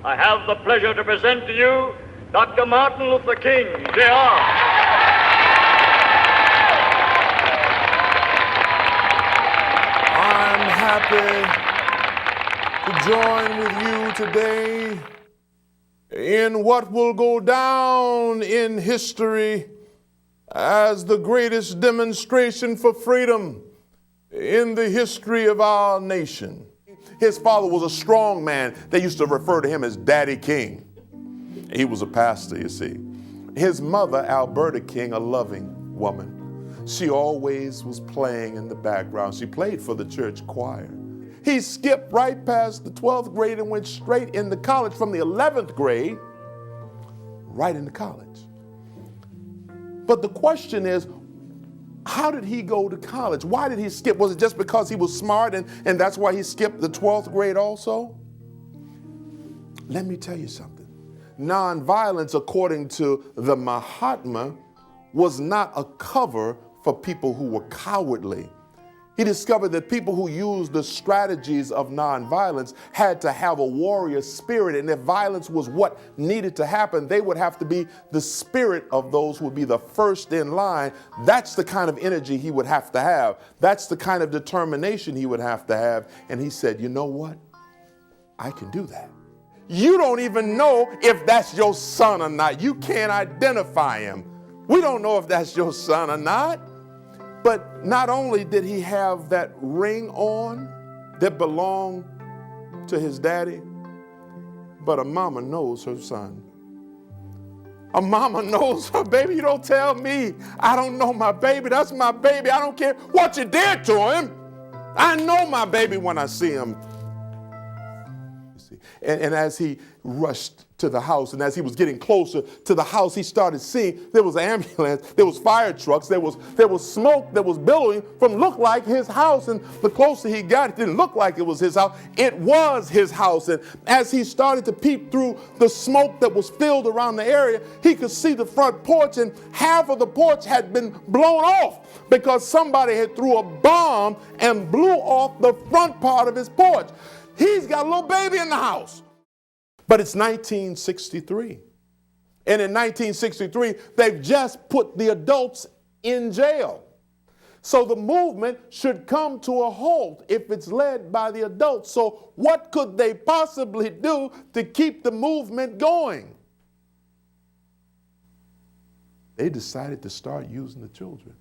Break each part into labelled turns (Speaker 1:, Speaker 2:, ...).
Speaker 1: I have the pleasure to present to you Dr. Martin Luther King, Jr.
Speaker 2: I'm happy to join with you today in what will go down in history as the greatest demonstration for freedom in the history of our nation. His father was a strong man. They used to refer to him as Daddy King. He was a pastor, you see. His mother, Alberta King, a loving woman. She always was playing in the background. She played for the church choir. He skipped right past the 12th grade and went straight into college, from the 11th grade right into college. But the question is, how did he go to college? Why did he skip? Was it just because he was smart and that's why he skipped the 12th grade also? Let me tell you something. Nonviolence, according to the Mahatma, was not a cover for people who were cowardly. He discovered that people who used the strategies of nonviolence had to have a warrior spirit, and if violence was what needed to happen, they would have to be the spirit of those who would be the first in line. That's the kind of energy he would have to have. That's the kind of determination he would have to have. And he said, you know what? I can do that. You don't even know if that's your son or not. You can't identify him. We don't know if that's your son or not. But not only did he have that ring on that belonged to his daddy, but a mama knows her son. A mama knows her baby. You don't tell me I don't know my baby. That's my baby. I don't care what you did to him. I know my baby when I see him. And as he rushed to the house, and as he was getting closer to the house, he started seeing there was an ambulance, there was fire trucks, there was smoke that was billowing from looked like his house. And the closer he got, it didn't look like it was his house. It was his house. And as he started to peep through the smoke that was filled around the area, he could see the front porch, and half of the porch had been blown off because somebody had threw a bomb and blew off the front part of his porch. He's got a little baby in the house. But it's 1963. And in 1963, they've just put the adults in jail. So the movement should come to a halt if it's led by the adults. So what could they possibly do to keep the movement going? They decided to start using the children.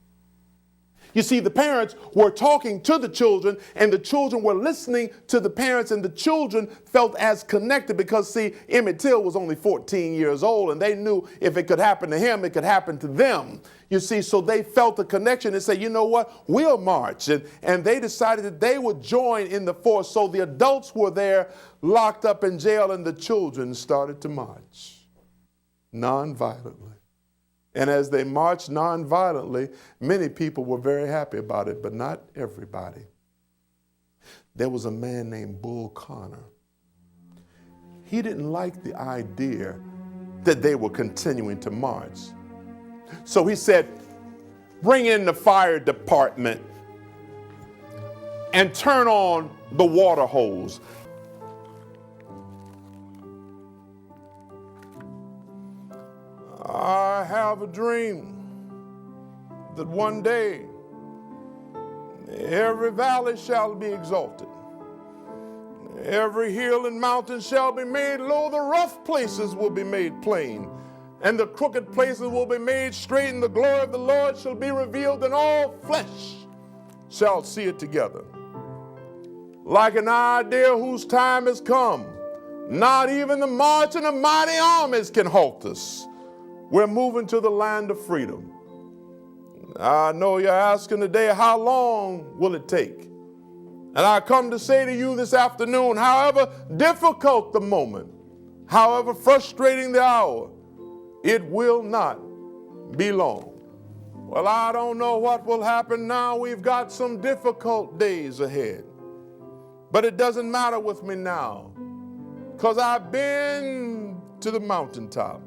Speaker 2: You see, the parents were talking to the children, and the children were listening to the parents, and the children felt as connected because, see, Emmett Till was only 14 years old, and they knew if it could happen to him, it could happen to them. You see, so they felt a connection and said, you know what, we'll march. And they decided that they would join in the force. So the adults were there locked up in jail, and the children started to march nonviolently. And as they marched nonviolently, many people were very happy about it, but not everybody. There was a man named Bull Connor. He didn't like the idea that they were continuing to march. So he said, bring in the fire department and turn on the water hose. I have a dream that one day every valley shall be exalted, every hill and mountain shall be made low, the rough places will be made plain, and the crooked places will be made straight, and the glory of the Lord shall be revealed, and all flesh shall see it together. Like an idea whose time has come, not even the marching of mighty armies can halt us. We're moving to the land of freedom. I know you're asking today, how long will it take? And I come to say to you this afternoon, however difficult the moment, however frustrating the hour, it will not be long. Well, I don't know what will happen now. We've got some difficult days ahead. But it doesn't matter with me now, because I've been to the mountaintop.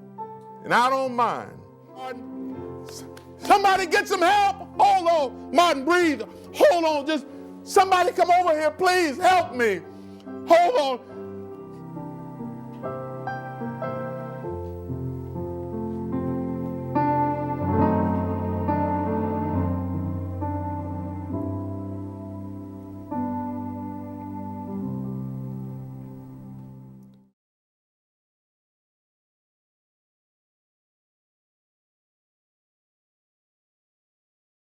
Speaker 2: And I don't mind. Somebody get some help. Hold on. Martin, breathe. Hold on. Just somebody come over here, please. Help me. Hold on.